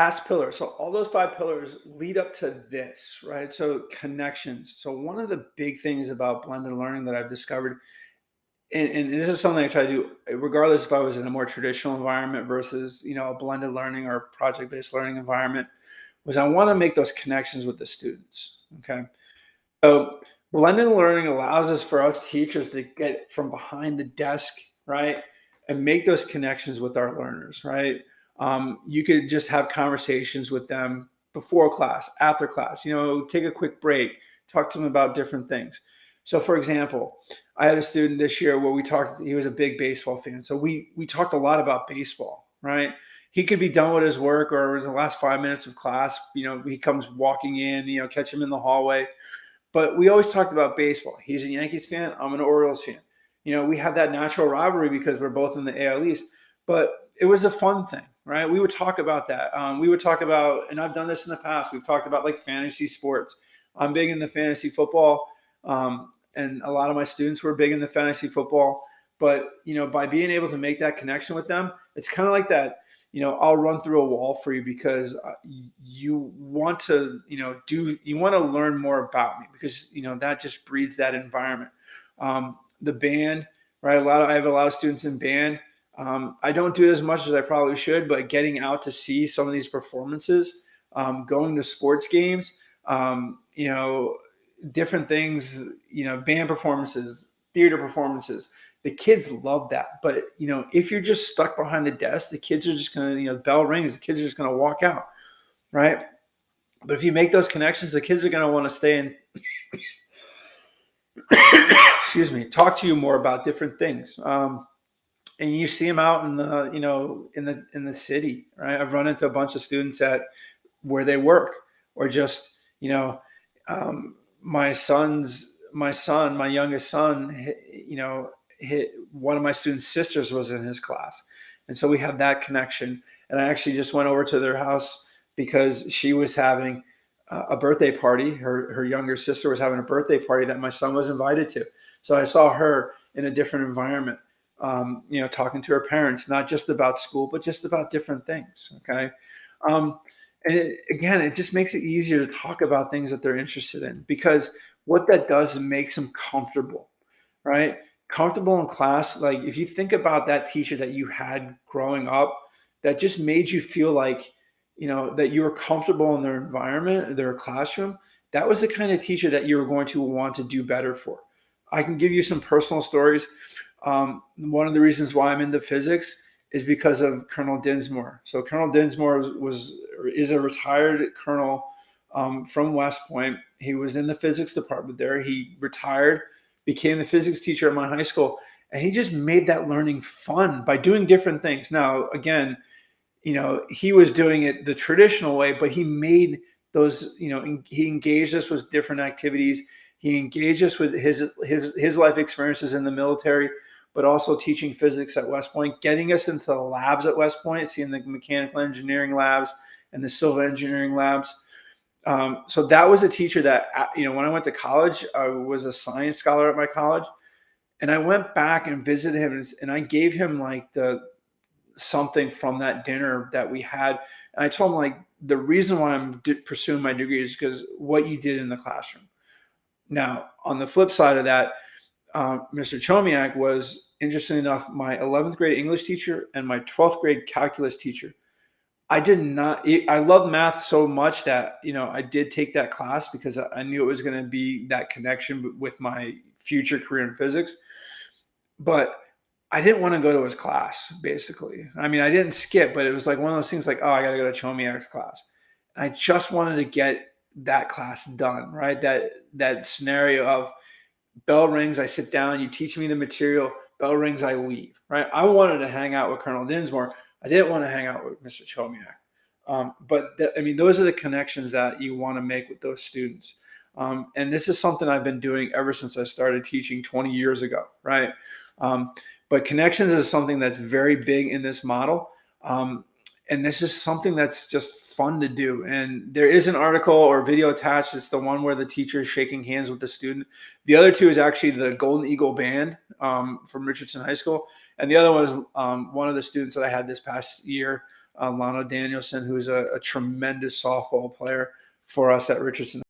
last pillar. So all those 5 pillars lead up to this, right? So connections. So one of the big things about blended learning that I've discovered, and this is something I try to do regardless if I was in a more traditional environment versus, a blended learning or project-based learning environment, was I want to make those connections with the students. Okay. So blended learning allows us for us teachers to get from behind the desk, right, and make those connections with our learners, right? You could just have conversations with them before class, after class. Take a quick break, talk to them about different things. So, for example, I had a student this year where we talked. He was a big baseball fan, so we talked a lot about baseball, right? He could be done with his work or in the last 5 minutes of class. He comes walking in. Catch him in the hallway, but we always talked about baseball. He's a Yankees fan. I'm an Orioles fan. We have that natural rivalry because we're both in the AL East. But it was a fun thing, right? We would talk about that. We would talk about, and I've done this in the past. We've talked about like fantasy sports. I'm big in the fantasy football, and a lot of my students were big in the fantasy football. But by being able to make that connection with them, it's kind of like that. I'll run through a wall for you because you want to, you want to learn more about me because, that just breeds that environment. The band, right? I have a lot of students in band. I don't do it as much as I probably should, but getting out to see some of these performances, going to sports games, different things, band performances, theater performances, the kids love that. But if you're just stuck behind the desk, the kids are just gonna, the bell rings, the kids are just gonna walk out, right? But if you make those connections, the kids are gonna want to stay and excuse me, talk to you more about different things. And you see them out in the, in the city, right? I've run into a bunch of students at where they work, or just, my youngest son, hit one of my students' sisters was in his class. And so we have that connection. And I actually just went over to their house because she was having a birthday party. Her younger sister was having a birthday party that my son was invited to. So I saw her in a different environment, talking to her parents, not just about school, but just about different things. Okay. And it just makes it easier to talk about things that they're interested in, because what that does is makes them comfortable, right? Comfortable in class. Like if you think about that teacher that you had growing up, that just made you feel like, that you were comfortable in their environment, their classroom, that was the kind of teacher that you were going to want to do better for. I can give you some personal stories. One of the reasons why I'm into physics is because of Colonel Dinsmore. So Colonel Dinsmore is a retired colonel from West Point. He was in the physics department there. He retired, became the physics teacher at my high school, and he just made that learning fun by doing different things. Now, again, he was doing it the traditional way, but he made those, he engaged us with different activities. He engaged us with his life experiences in the military, but also teaching physics at West Point, getting us into the labs at West Point, seeing the mechanical engineering labs and the civil engineering labs. So that was a teacher that, when I went to college, I was a science scholar at my college, and I went back and visited him, and I gave him like something from that dinner that we had. And I told him, like, the reason why I'm pursuing my degree is because what you did in the classroom. Now, on the flip side of that, Mr. Chomiak was, interesting enough, my 11th grade English teacher and my 12th grade calculus teacher. I loved math so much that, I did take that class because I knew it was going to be that connection with my future career in physics. But I didn't want to go to his class, basically. I mean, I didn't skip, but it was like one of those things like, oh, I got to go to Chomiak's class. And I just wanted to get that class done, right? That scenario of bell rings, I sit down, you teach me the material, bell rings, I leave, right? I wanted to hang out with Colonel Dinsmore. I didn't want to hang out with Mr. Chomiak. Those are the connections that you want to make with those students. And this is something I've been doing ever since I started teaching 20 years ago, right? But connections is something that's very big in this model. And this is something that's just fun to do. And there is an article or video attached. It's the one where the teacher is shaking hands with the student. The other two is actually the Golden Eagle Band from Richardson High School. And the other one is one of the students that I had this past year Lano Danielson, who's a tremendous softball player for us at Richardson